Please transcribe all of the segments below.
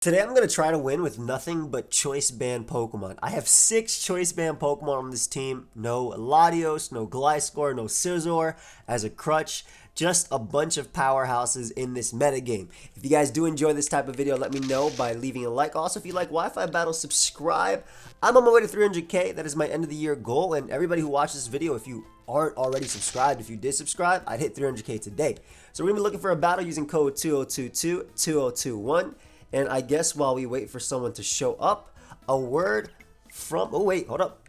Today I'm going to try to win with nothing but choice band Pokemon. I have 6 choice band Pokemon on this team. No Latios, no Gliscor, no Scizor as a crutch. Just a bunch of powerhouses in this metagame. If you guys do enjoy this type of video, let me know by leaving a like. Also, if you like Wi-Fi Battles, subscribe. I'm on my way to 300k. That is my end of the year goal. And everybody who watches this video, if you aren't already subscribed, if you did subscribe, I'd hit 300k today. So we're going to be looking for a battle using code 2022 2021. And I guess while we wait for someone to show up, a word from... Oh, wait, hold up.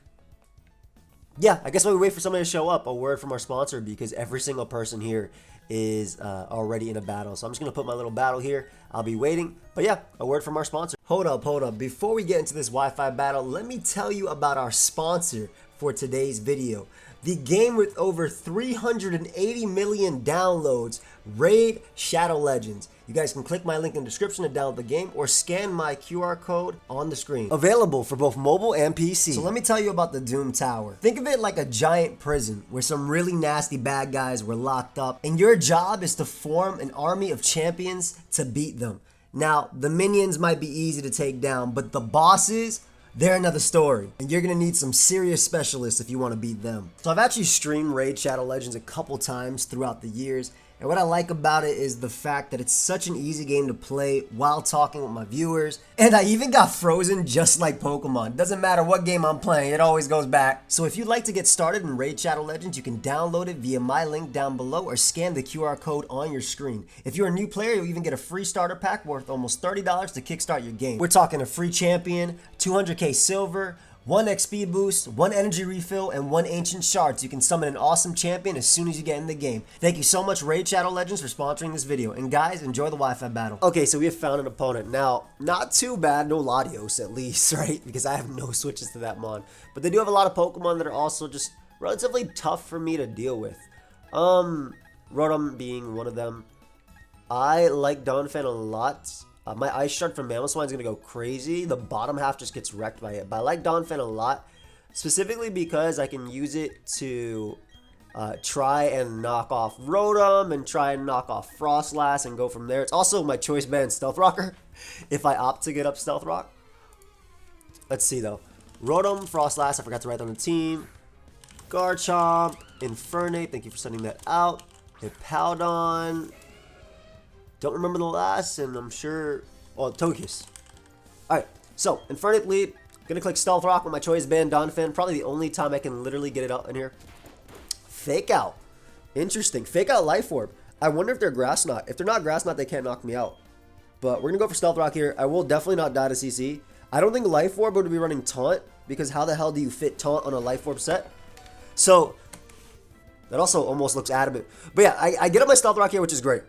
Yeah, I guess while we wait for somebody to show up, a word from our sponsor, because every single person here is already in a battle. So I'm just going to put my little battle here. I'll be waiting. But yeah, a word from our sponsor. Hold up. Before we get into this Wi-Fi battle, let me tell you about our sponsor for today's video. The game with over 380 million downloads, Raid Shadow Legends. You guys can click my link in the description to download the game or scan my QR code on the screen. Available for both mobile and PC. So let me tell you about the Doom Tower. Think of it like a giant prison where some really nasty bad guys were locked up, and your job is to form an army of champions to beat them. Now, the minions might be easy to take down, but the bosses, they're another story, and you're gonna need some serious specialists if you want to beat them. So I've actually streamed Raid Shadow Legends a couple times throughout the years, and what I like about it is the fact that it's such an easy game to play while talking with my viewers. And I even got frozen just like Pokemon. Doesn't matter what game I'm playing, it always goes back. So if you'd like to get started in Raid Shadow Legends, you can download it via my link down below or scan the QR code on your screen. If you're a new player, you'll even get a free starter pack worth almost $30 to kickstart your game. We're talking a free champion, 200k silver, 1 XP boost, 1 energy refill, and 1 ancient shard, so you can summon an awesome champion as soon as you get in the game. Thank you so much, Raid Shadow Legends, for sponsoring this video. And guys, enjoy the Wi-Fi battle. Okay, so we have found an opponent. Now, not too bad, no Latios at least, right? Because I have no switches to that mon. But they do have a lot of Pokemon that are also just relatively tough for me to deal with. Rotom being one of them. I like Donphan a lot. My Ice Shard from Mamoswine is going to go crazy. The bottom half just gets wrecked by it. But I like Donphan a lot, specifically because I can use it to try and knock off Rotom and try and knock off Frostlass and go from there. It's also my choice band Stealth Rocker if I opt to get up Stealth Rock. Let's see though. Rotom, Frostlass, I forgot to write down the team. Garchomp, Infernape, thank you for sending that out. Hippowdon. Don't remember the last, and I'm sure... Oh, Togekiss. Alright, so, Infernape lead. Gonna click Stealth Rock with my choice band, Donphan. Probably the only time I can literally get it out in here. Fake Out. Interesting. Fake Out Life Orb. I wonder if they're Grass Knot. If they're not Grass Knot, they can't knock me out. But we're gonna go for Stealth Rock here. I will definitely not die to CC. I don't think Life Orb would be running Taunt, because how the hell do you fit Taunt on a Life Orb set? So, that also almost looks adamant. But yeah, I get up my Stealth Rock here, which is great.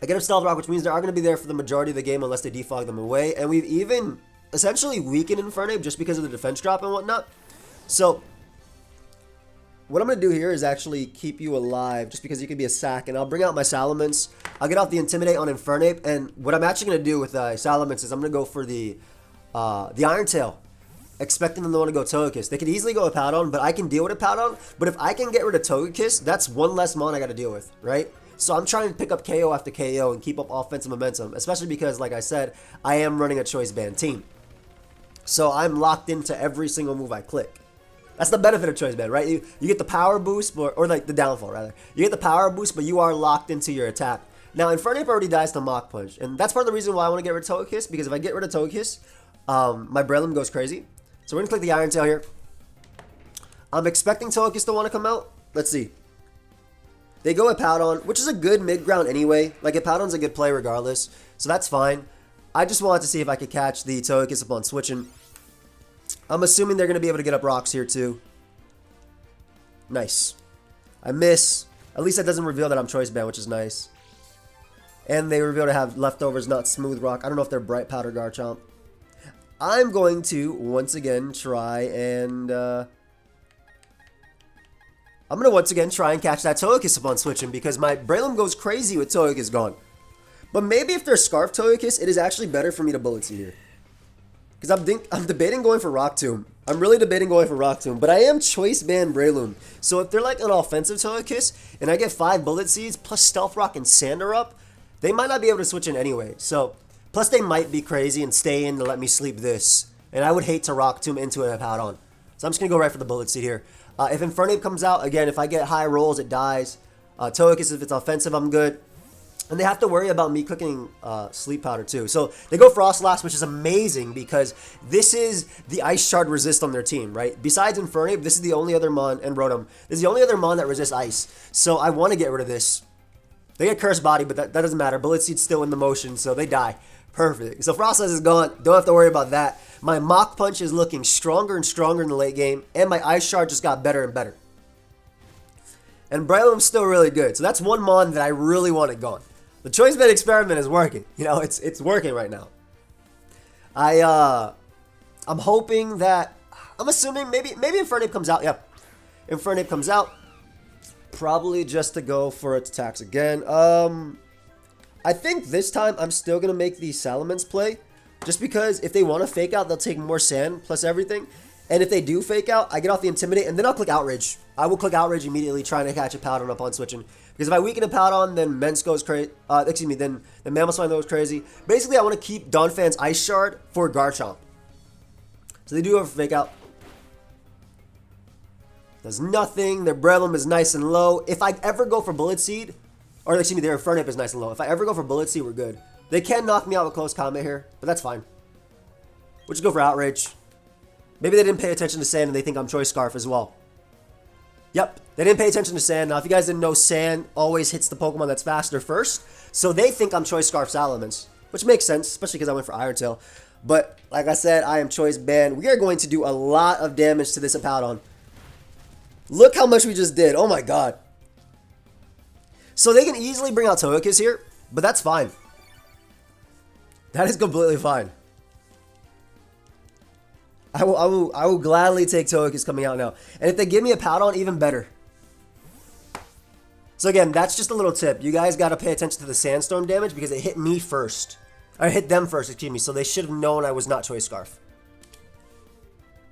I get up Stealth Rock, which means they are going to be there for the majority of the game unless they defog them away. And we've even essentially weakened Infernape just because of the defense drop and whatnot. So, what I'm going to do here is actually keep you alive just because you can be a sack. And I'll bring out my Salamence. I'll get off the Intimidate on Infernape. And what I'm actually going to do with Salamence is I'm going to go for the Iron Tail, expecting them to want to go Togekiss. They could easily go with Hippowdon, but I can deal with a Hippowdon. But if I can get rid of Togekiss, that's one less mon I got to deal with, right? So I'm trying to pick up KO after KO and keep up offensive momentum, especially because, like I said, I am running a choice band team. So I'm locked into every single move I click. That's the benefit of choice band, right? You get the power boost, or like the downfall, rather. You get the power boost, but you are locked into your attack. Now, Infernape already dies to Mach Punch, and that's part of the reason why I want to get rid of Togekiss, because if I get rid of Togekiss, my Breloom goes crazy. So we're going to click the Iron Tail here. I'm expecting Togekiss to want to come out. Let's see. They go with Hippowdon, which is a good mid-ground anyway. Like, Hippowdon's a good play regardless, so that's fine. I just wanted to see if I could catch the Togekiss upon switching. I'm assuming they're going to be able to get up rocks here too. Nice. I miss. At least that doesn't reveal that I'm choice band, which is nice. And they reveal to have leftovers, not smooth rock. I don't know if they're bright powder Garchomp. I'm going to, once again, try and... I'm going to once again try and catch that Togekiss upon switching because my Breloom goes crazy with Togekiss gone. But maybe if they're Scarf Togekiss, it is actually better for me to Bullet Seed here. Because I'm debating going for Rock Tomb. I'm really debating going for Rock Tomb, but I am choice band Breloom. So if they're like an offensive Togekiss and I get 5 Bullet Seeds plus Stealth Rock and Sander up, they might not be able to switch in anyway. So Plus, they might be crazy and stay in to let me sleep this. And I would hate to rock Tomb into it and have on. So I'm just going to go right for the bullet seed here. If Infernape comes out, again, if I get high rolls, it dies. Togekiss, if it's offensive, I'm good. And they have to worry about me clicking Sleep Powder too. So they go Frostlass, which is amazing because this is the Ice Shard resist on their team, right? Besides Infernape, this is the only other Mon, and Rotom, this is the only other Mon that resists Ice. So I want to get rid of this. They get Cursed Body, but that doesn't matter. Bullet Seed's still in the motion, so they die. Perfect. So Frostlass is gone. Don't have to worry about that. My Mach Punch is looking stronger and stronger in the late game, and my Ice Shard just got better and better. And Breloom's still really good. So that's one Mon that I really wanted gone. The Choice Band experiment is working. You know, it's working right now. I'm hoping that, I'm assuming maybe Infernape comes out. Yeah, Infernape comes out. Probably just to go for its attacks again. I think this time I'm still going to make the Salamence play. Just because if they want to fake out, they'll take more sand plus everything. And if they do fake out, I get off the Intimidate and then I'll click Outrage. I will click Outrage immediately trying to catch a Powdon upon switching. Because if I weaken a Powdon, then Mence goes crazy. Then Mamoswine goes crazy. Basically, I want to keep Donphan's Ice Shard for Garchomp. So they do have a fake out. Does nothing. Their Breloom is nice and low. If I ever go for Bullet Seed, or excuse me, their Infernape is nice and low. If I ever go for Bullet Seed, we're good. They can knock me out with close combat here, but that's fine. We'll just go for Outrage. Maybe they didn't pay attention to Sand and they think I'm Choice Scarf as well. Yep, they didn't pay attention to Sand. Now, if you guys didn't know, Sand always hits the Pokemon that's faster first. So they think I'm Choice Scarf Salamence, which makes sense, especially because I went for Iron Tail. But like I said, I am Choice Band. We are going to do a lot of damage to this Hippowdon. Look how much we just did. Oh my god. So they can easily bring out Togekiss here, but that's fine. That is completely fine. I will gladly take Togekiss coming out now. And if they give me a Powdon, even better. So again, that's just a little tip. You guys got to pay attention to the Sandstorm damage because it hit me first. Or hit them first, excuse me. So they should have known I was not Choice Scarf.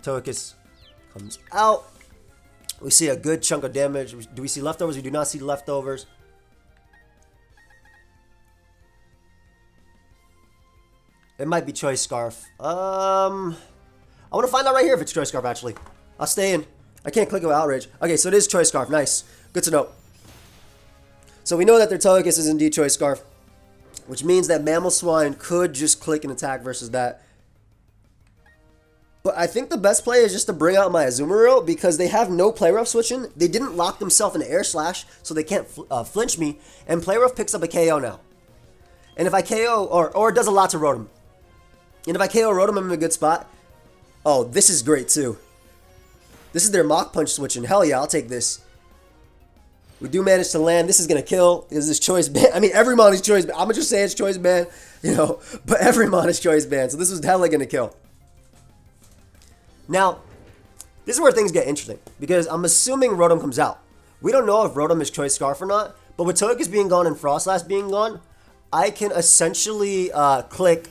Togekiss comes out. We see a good chunk of damage. Do we see leftovers? We do not see leftovers. It might be Choice Scarf. I want to find out right here if it's Choice Scarf, actually. I'll stay in. I can't click it with Outrage. Okay, so it is Choice Scarf. Nice. Good to know. So we know that their Togekiss is indeed Choice Scarf, which means that Mamoswine could just click and attack versus that. But I think the best play is just to bring out my Azumarill because they have no Play Rough switching. They didn't lock themselves in Air Slash, so they can't flinch me. And Play Rough picks up a KO now. And if I KO, or it does a lot to Rotom. And if I KO Rotom, I'm in a good spot. Oh, this is great too. This is their Mach Punch switching. Hell yeah, I'll take this. We do manage to land. This is going to kill. This is Choice Band. I mean, every Mon is Choice Band. I'm going to just say it's Choice Band, you know. But every Mon is Choice Band. So this was hella going to kill. Now, this is where things get interesting. Because I'm assuming Rotom comes out. We don't know if Rotom is Choice Scarf or not. But with Togekiss being gone and Frostlass being gone, I can essentially click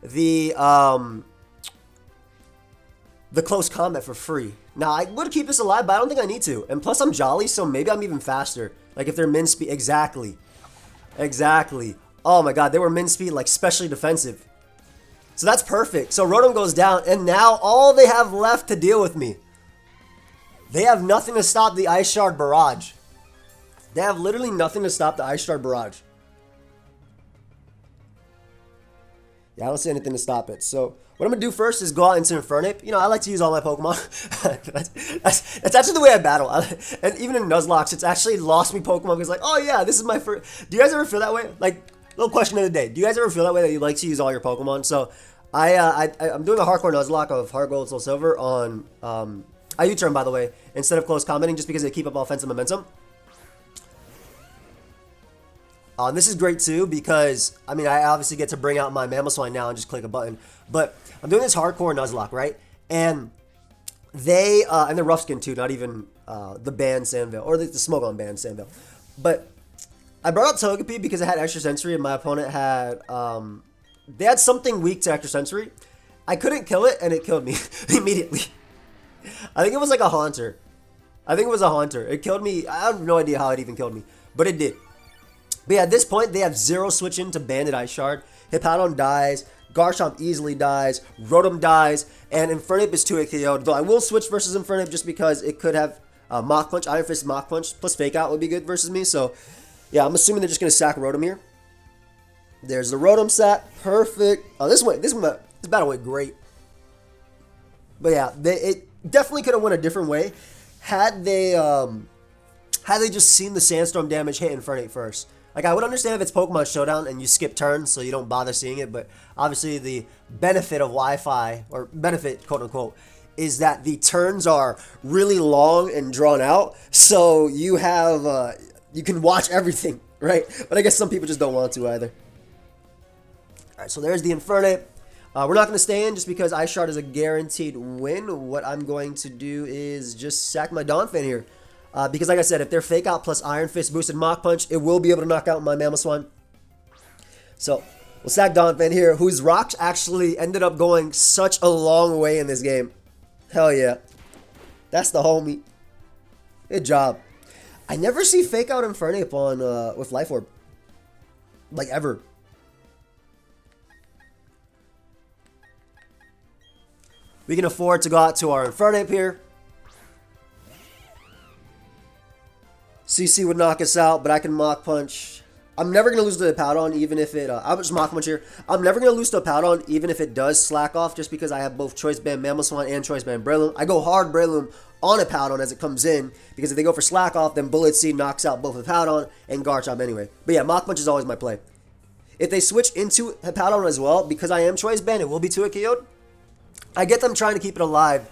the close combat for free. Now, I would keep this alive, but I don't think I need to. And plus, I'm Jolly, so maybe I'm even faster. Like, if they're min speed. Exactly. Exactly. Oh, my God. They were min speed, like, specially defensive. So that's perfect. So Rotom goes down, and now all they have left to deal with me. They have nothing to stop the Ice Shard Barrage. They have literally nothing to stop the Ice Shard Barrage. Yeah, I don't see anything to stop it. So what I'm going to do first is go out into Infernape. You know, I like to use all my Pokemon. that's actually the way I battle. And even in Nuzlocke, it's actually lost me Pokemon because like, oh yeah, this is my first. Do you guys ever feel that way? Like, little question of the day. Do you guys ever feel that way that you like to use all your Pokemon? So I'm doing a hardcore Nuzlocke of Hard Gold, Soul Silver on I U-turn, by the way, instead of close commenting just because they keep up offensive momentum. This is great too because, I mean, I obviously get to bring out my Mamoswine now and just click a button. But I'm doing this hardcore Nuzlocke, right? And they, and the Rough Skin too, not even the banned Sandvale, or the Smogon banned Sandvale. But I brought out Togepi because it had Extra Sensory and my opponent had, they had something weak to Extra Sensory. I couldn't kill it and it killed me immediately. I think it was like a Haunter. It killed me. I have no idea how it even killed me, but it did. But yeah, at this point, they have 0 switch into Bandit Ice Shard. Hippowdon dies. Garchomp easily dies. Rotom dies. And Infernape is 2-hit KO'd. Though I will switch versus Infernape just because it could have Mach Punch. Iron Fist Mach Punch plus Fake Out would be good versus me. So yeah, I'm assuming they're just going to sack Rotom here. There's the Rotom sack. Perfect. Oh, this battle went great. But yeah, it definitely could have went a different way had they just seen the Sandstorm damage hit Infernape first. Like, I would understand if it's Pokemon Showdown and you skip turns so you don't bother seeing it, but obviously the benefit of Wi-Fi, or benefit, quote-unquote, is that the turns are really long and drawn out, so you have, you can watch everything, right? But I guess some people just don't want to either. Alright, so there's the Infernape. We're not going to stay in just because Ice Shard is a guaranteed win. What I'm going to do is just sack my Donphan here. Because like I said, if they're Fake Out plus Iron Fist boosted Mach Punch, it will be able to knock out my Mamoswine. So, we'll sack Donphan here, whose rocks actually ended up going such a long way in this game. Hell yeah. That's the homie. Good job. I never see Fake Out Infernape on, with Life Orb. Like, ever. We can afford to go out to our Infernape here. CC would knock us out, but I can Mach Punch. I'm never going to lose to Hippowdon, even if it... I'll just Mach Punch here. I'm never going to lose to Hippowdon, even if it does slack off, just because I have both Choice Band Mamoswine and Choice Band Breloom. I go hard Breloom on Hippowdon as it comes in, because if they go for slack off, then Bullet Seed knocks out both Hippowdon and Garchomp anyway. But yeah, Mach Punch is always my play. If they switch into Hippowdon as well, because I am Choice Band, it will be 2-hit KO'd. I get them trying to keep it alive,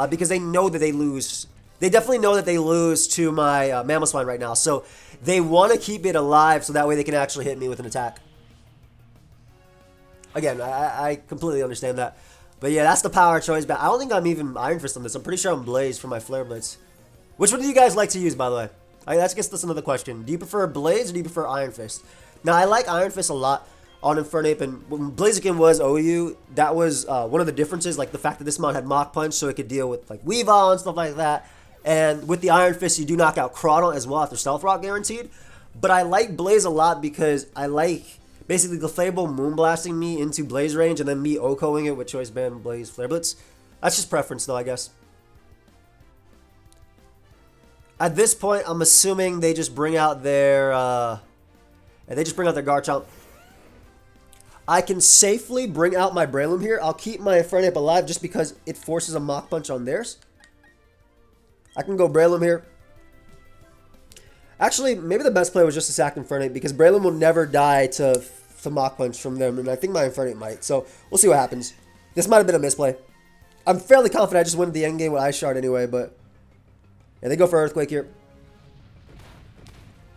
because they know that they lose... They definitely know that they lose to my Mamoswine right now. So they want to keep it alive so that way they can actually hit me with an attack. Again, I completely understand that. But yeah, that's the power choice. But I don't think I'm even Iron Fist on this. I'm pretty sure I'm Blaze for my Flare Blitz. Which one do you guys like to use, by the way? I guess that's another question. Do you prefer Blaze or do you prefer Iron Fist? Now, I like Iron Fist a lot on Infernape. And when Blaziken was OU, that was one of the differences. Like the fact that this mod had Mach Punch so it could deal with like Weavile and stuff like that. And with the Iron Fist, you do knock out Crawdon as well after Stealth Rock guaranteed. But I like Blaze a lot because I like basically the Clayfable Moonblasting me into Blaze range and then me OHKOing it with Choice Band, Blaze, Flare Blitz. That's just preference though, I guess. At this point, I'm assuming they just bring out their Garchomp. I can safely bring out my Breloom here. I'll keep my Infernape alive just because it forces a Mach Punch on theirs. I can go Breloom here. Actually, maybe the best play was just to sack Infernape because Breloom will never die to Mach Punch from them, and I think my Infernape might. So we'll see what happens. This might have been a misplay. I'm fairly confident I just win the end game with Ice Shard anyway, but yeah, they go for Earthquake here.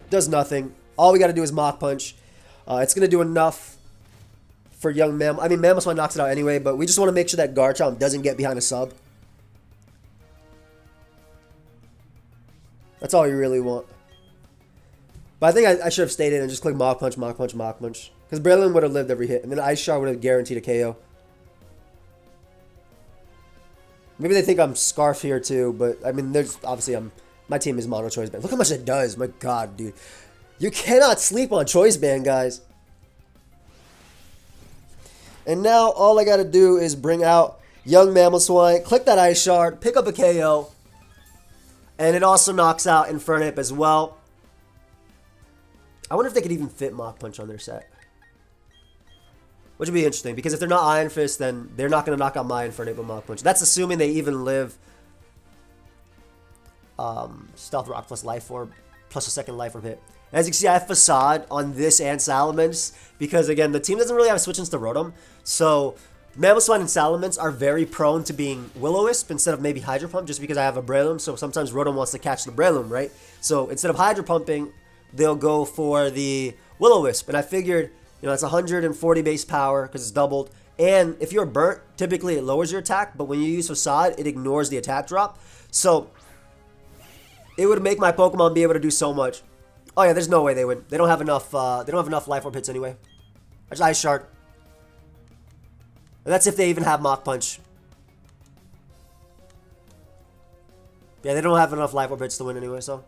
Does nothing. All we got to do is Mach Punch. It's going to do enough for young Mamoswine knocks it out anyway, but we just want to make sure that Garchomp doesn't get behind a sub. That's all you really want. But I think I should have stayed in and just clicked Mach Punch, Mach Punch, Mach Punch. Because Breloom would have lived every hit. And then Ice Shard would have guaranteed a KO. Maybe they think I'm Scarf here too. But, I mean, there's obviously my team is Mono Choice Band. Look how much it does. My God, dude. You cannot sleep on Choice Band, guys. And now all I got to do is bring out young Mamoswine. Click that Ice Shard. Pick up a KO. And it also knocks out Infernape as well. I wonder if they could even fit Mach Punch on their set. Which would be interesting, because if they're not Iron Fist, then they're not going to knock out my Infernape with Mach Punch. That's assuming they even live Stealth Rock plus Life Orb, plus a second Life Orb hit. As you can see, I have Facade on this and Salamence, because again, the team doesn't really have switch-ins to Rotom. So Mamoswine and Salamence are very prone to being Will-O-Wisp instead of maybe Hydro Pump, just because I have a Breloom, so sometimes Rotom wants to catch the Breloom, right? So instead of Hydro Pumping, they'll go for the Will-O-Wisp. And I figured, you know, it's 140 base power because it's doubled. And if you're burnt, typically it lowers your attack, but when you use Facade, it ignores the attack drop. So it would make my Pokemon be able to do so much. Oh yeah, there's no way they win. They don't have enough. They don't have enough Life Orb hits anyway. I just Ice Shard. And that's if they even have Mach Punch. Yeah, they don't have enough Life Orb hits to win anyway, so.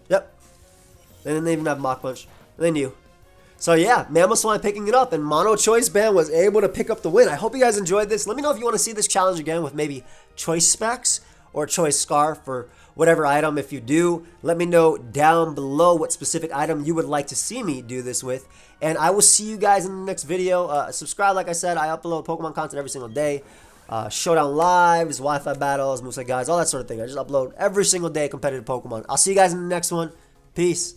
Yep. They didn't even have Mach Punch. than you. So yeah, Mamoswine picking it up, and Mono Choice Band was able to pick up the win. I hope you guys enjoyed this. Let me know if you want to see this challenge again with maybe Choice Specs or Choice Scarf or whatever item. If you do, let me know down below what specific item you would like to see me do this with. And I will see you guys in the next video. Subscribe, like I said, I upload Pokemon content every single day. Showdown Lives, Wi-Fi Battles, Moveset Guides, all that sort of thing. I just upload every single day competitive Pokemon. I'll see you guys in the next one. Peace.